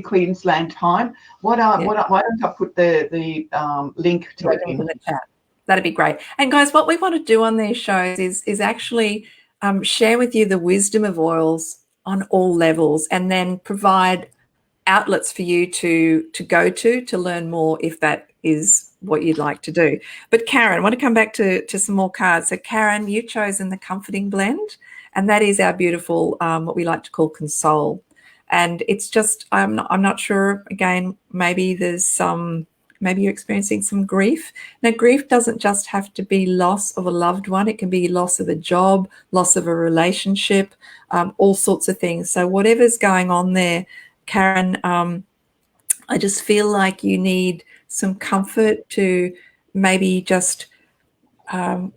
Queensland time. Why don't I put the link to it in the chat? That'd be great. And guys, what we want to do on these shows is actually share with you the wisdom of oils on all levels, and then provide outlets for you to go to learn more, if that is what you'd like to do. But Karen, I want to come back to some more cards. So Karen, you've chosen the Comforting Blend, and that is our beautiful what we like to call Console. And it's just, I'm not sure, again, maybe you're experiencing some grief. Now, grief doesn't just have to be loss of a loved one. It can be loss of a job, loss of a relationship, all sorts of things. So whatever's going on there, Karen, I just feel like you need some comfort to maybe just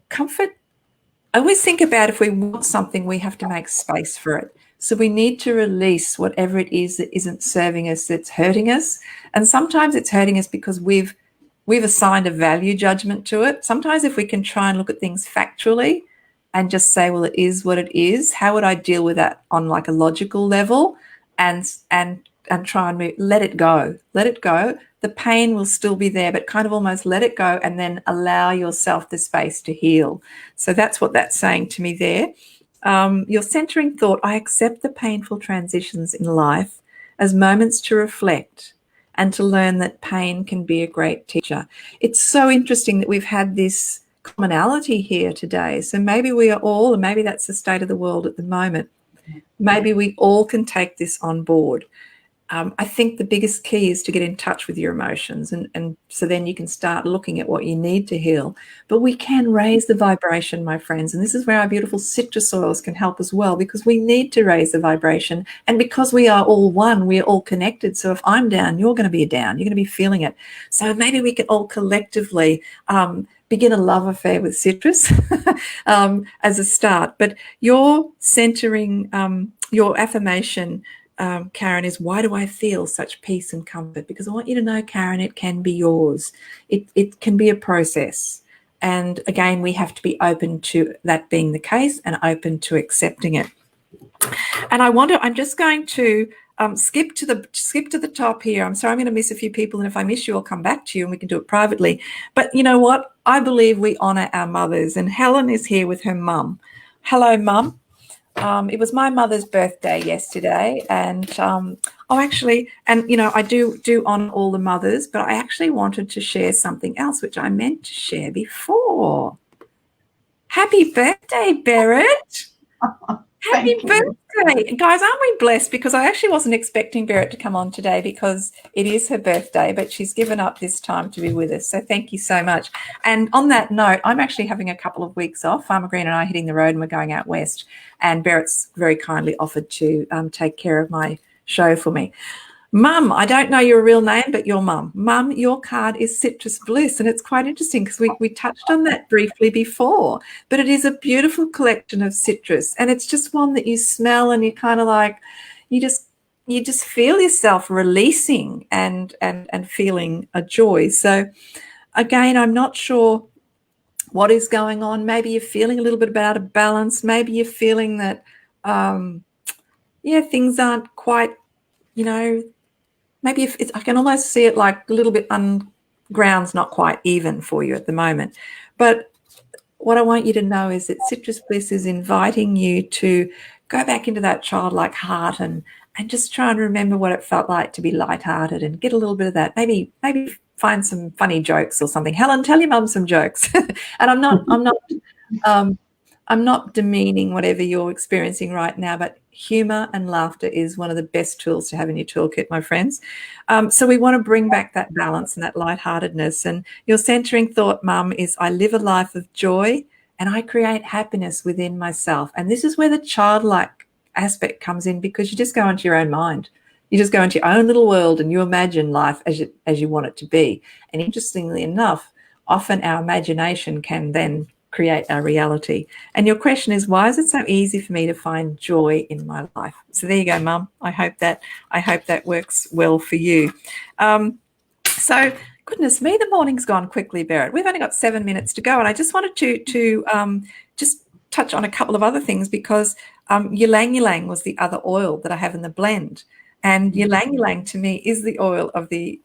comfort I always think about if we want something, we have to make space for it. So we need to release whatever it is that isn't serving us, that's hurting us. And sometimes it's hurting us because we've assigned a value judgment to it. Sometimes if we can try and look at things factually and just say, well, it is what it is, how would I deal with that on like a logical level, and try and let it go. Let it go. The pain will still be there, but kind of almost let it go and then allow yourself the space to heal. So that's what that's saying to me there. Your centering thought, I accept the painful transitions in life as moments to reflect and to learn that pain can be a great teacher. It's so interesting that we've had this commonality here today. So maybe we are all, and maybe that's the state of the world at the moment, maybe we all can take this on board. I think the biggest key is to get in touch with your emotions, and so then you can start looking at what you need to heal. But we can raise the vibration, my friends, and this is where our beautiful citrus oils can help as well, because we need to raise the vibration, and because we are all one, we are all connected. So if I'm down, you're going to be down, you're going to be feeling it. So maybe we can all collectively begin a love affair with citrus as a start. But your centering, your affirmation, Karen, is why do I feel such peace and comfort? Because I want you to know, Karen, it can be yours. It can be a process. And again, we have to be open to that being the case and open to accepting it. And I'm just going to skip to the top here. I'm sorry, I'm going to miss a few people. And if I miss you, I'll come back to you and we can do it privately. But you know what? I believe we honor our mothers, and Helen is here with her mum. Hello, mum. It was my mother's birthday yesterday, and I do honour all the mothers, but I actually wanted to share something else, which I meant to share before. Happy birthday, Berit! Happy birthday, guys! Aren't we blessed? Because I actually wasn't expecting Berit to come on today because it is her birthday, but she's given up this time to be with us. So thank you so much. And on that note, I'm actually having a couple of weeks off. Farmer Green and I are hitting the road, and we're going out west. And Berit's very kindly offered to take care of my show for me. Mum, I don't know your real name, but your mum. Mum, your card is Citrus Bliss, and it's quite interesting because we touched on that briefly before, but it is a beautiful collection of citrus, and it's just one that you smell and you kind of like, you just feel yourself releasing and feeling a joy. So again, I'm not sure what is going on. Maybe you're feeling a little bit out of balance. Maybe you're feeling that, things aren't quite, maybe I can almost see it like a little bit ground's not quite even for you at the moment. But what I want you to know is that Citrus Bliss is inviting you to go back into that childlike heart and just try and remember what it felt like to be lighthearted and get a little bit of that. Maybe find some funny jokes or something. Helen, tell your mum some jokes. And I'm not demeaning whatever you're experiencing right now, but humor and laughter is one of the best tools to have in your toolkit, my friends. So we want to bring back that balance and that lightheartedness. And your centering thought, Mum, is I live a life of joy and I create happiness within myself. And this is where the childlike aspect comes in, because you just go into your own mind. You just go into your own little world and you imagine life as you want it to be. And interestingly enough, often our imagination can then create our reality. And your question is, why is it so easy for me to find joy in my life? So there you go, Mum. I hope that works well for you. So goodness me, the morning's gone quickly, Berit. We've only got 7 minutes to go, and I just wanted to just touch on a couple of other things, because ylang ylang was the other oil that I have in the blend. And ylang ylang to me is the oil of the,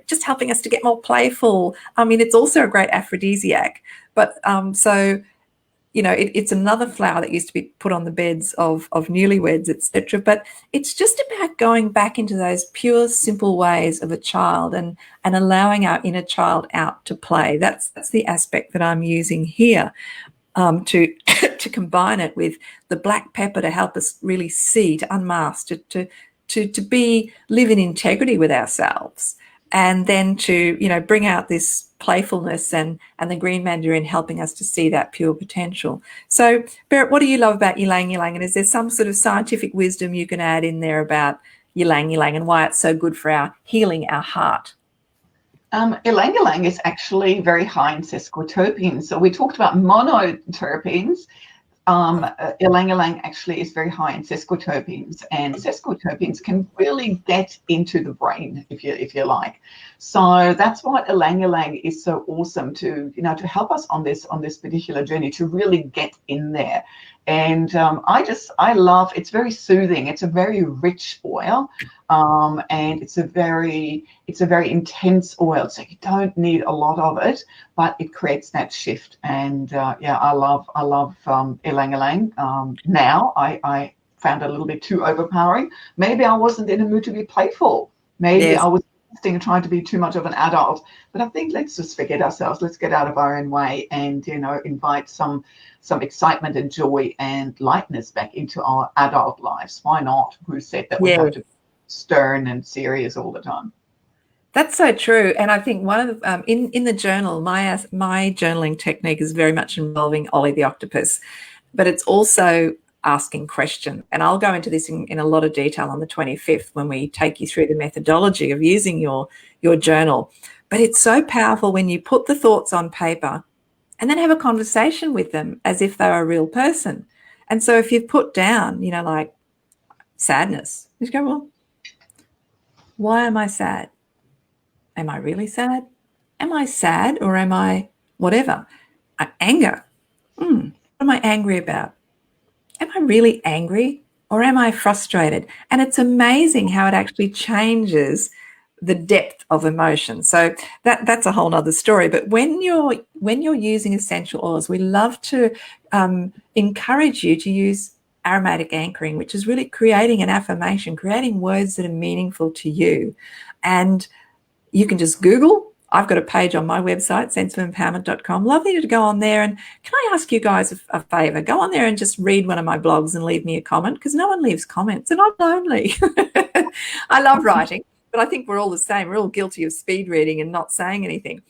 just helping us to get more playful. I mean, it's also a great aphrodisiac. But it's another flower that used to be put on the beds of newlyweds, etc. But it's just about going back into those pure, simple ways of a child and allowing our inner child out to play. That's the aspect that I'm using here to to combine it with the black pepper to help us really see, to unmask, to live in integrity with ourselves, and then to bring out this playfulness and the green mandarin helping us to see that pure potential. So Berit, what do you love about ylang ylang, and is there some sort of scientific wisdom you can add in there about ylang ylang and why it's so good for our healing our heart? Ylang ylang is actually very high in sesquiterpenes. So we talked about monoterpenes. Ylang-ylang actually is very high in sesquiterpenes, and sesquiterpenes can really get into the brain, if you like. So that's why ylang-ylang is so awesome to help us on this particular journey, to really get in there. And I love, it's very soothing. It's a very rich oil, and it's a very intense oil. So you don't need a lot of it, but it creates that shift. And I love ylang-ylang. Now I found it a little bit too overpowering. Maybe I wasn't in a mood to be playful. Maybe I was trying to be too much of an adult. But I think let's just forget ourselves. Let's get out of our own way and invite some excitement and joy and lightness back into our adult lives. Why not? Who said that we have to be stern and serious all the time? That's so true. And I think one of the, in the journal, my journaling technique is very much involving Ollie the octopus, but it's also asking questions. And I'll go into this in a lot of detail on the 25th when we take you through the methodology of using your journal. But it's so powerful when you put the thoughts on paper and then have a conversation with them as if they're a real person. And so if you've put down, like sadness, you go, well, why am I sad? Am I really sad? Am I sad, or am I whatever? Anger. What am I angry about? Am I really angry, or am I frustrated? And it's amazing how it actually changes the depth of emotion. So that's a whole other story. But when you're using essential oils, we love to encourage you to use aromatic anchoring, which is really creating an affirmation, creating words that are meaningful to you. And you can just Google. I've got a page on my website, senseofempowerment.com. Lovely to go on there. And can I ask you guys a favor? Go on there and just read one of my blogs and leave me a comment, because no one leaves comments and I'm lonely. I love writing, but I think we're all the same. We're all guilty of speed reading and not saying anything.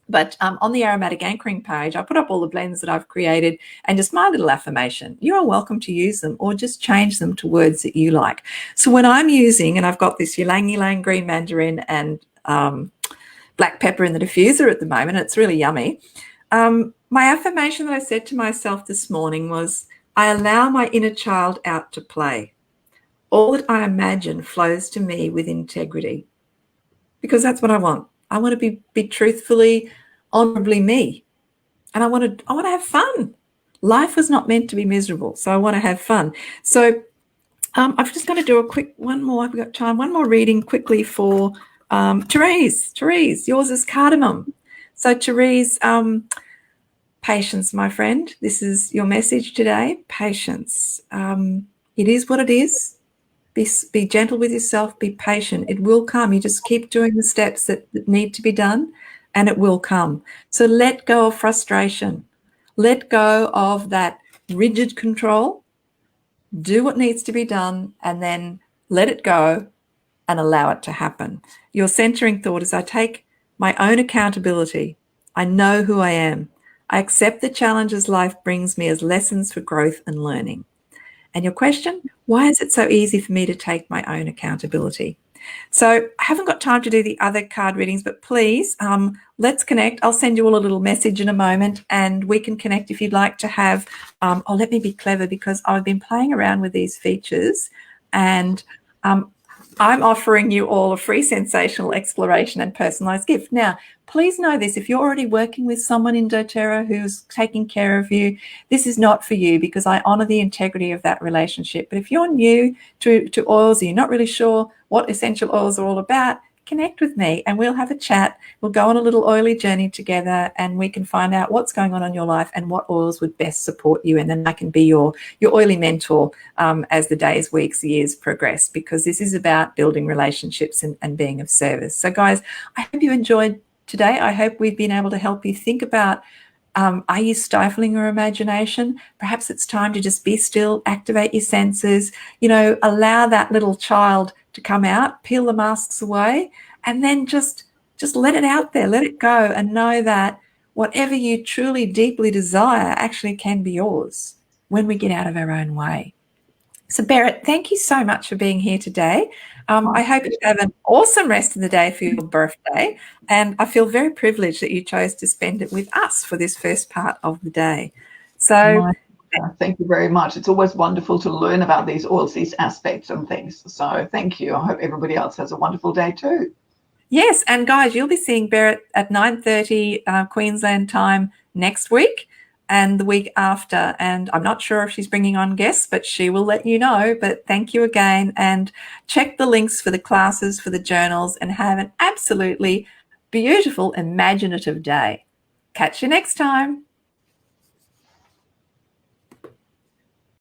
But on the aromatic anchoring page, I put up all the blends that I've created and just my little affirmation. You are welcome to use them or just change them to words that you like. So when I'm using, and I've got this ylang-ylang, green mandarin, and black pepper in the diffuser at the moment, it's really yummy. My affirmation that I said to myself this morning was, I allow my inner child out to play. All that I imagine flows to me with integrity, because that's what I want. I want to be truthfully, honorably me, and I want to have fun. Life was not meant to be miserable, so I want to have fun. So I'm just going to do a quick one more. I've got time. One more reading quickly for Therese. Therese, yours is cardamom. So Therese, patience, my friend. This is your message today. Patience. It is what it is. Be gentle with yourself. Be patient. It will come. You just keep doing the steps that need to be done, and it will come. So let go of frustration. Let go of that rigid control. Do what needs to be done, and then let it go and allow it to happen. Your centering thought is, I take my own accountability. I know who I am. I accept the challenges life brings me as lessons for growth and learning. And your question, why is it so easy for me to take my own accountability? So I haven't got time to do the other card readings, but please, let's connect. I'll send you all a little message in a moment, and we can connect if you'd like to have, let me be clever, because I've been playing around with these features, and I'm offering you all a free sensational exploration and personalized gift. Now, please know this, if you're already working with someone in doTERRA who's taking care of you, this is not for you, because I honor the integrity of that relationship. But if you're new to oils, or you're not really sure what essential oils are all about, connect with me and we'll have a chat. We'll go on a little oily journey together, and we can find out what's going on in your life and what oils would best support you. And then I can be your oily mentor as the days, weeks, years progress, because this is about building relationships and being of service. So guys, I hope you enjoyed today. I hope we've been able to help you think about, are you stifling your imagination? Perhaps it's time to just be still, activate your senses, allow that little child to come out, peel the masks away, and then just let it out there, let it go, and know that whatever you truly deeply desire actually can be yours when we get out of our own way. So Berit, thank you so much for being here today. I hope you have an awesome rest of the day for your birthday, and I feel very privileged that you chose to spend it with us for this first part of the day. So Thank you very much. It's always wonderful to learn about these oilseed aspects and things. So thank you. I hope everybody else has a wonderful day too. Yes, and guys, you'll be seeing Berit at 9:30 Queensland time next week and the week after. And I'm not sure if she's bringing on guests, but she will let you know. But thank you again, and check the links for the classes, for the journals, and have an absolutely beautiful, imaginative day. Catch you next time.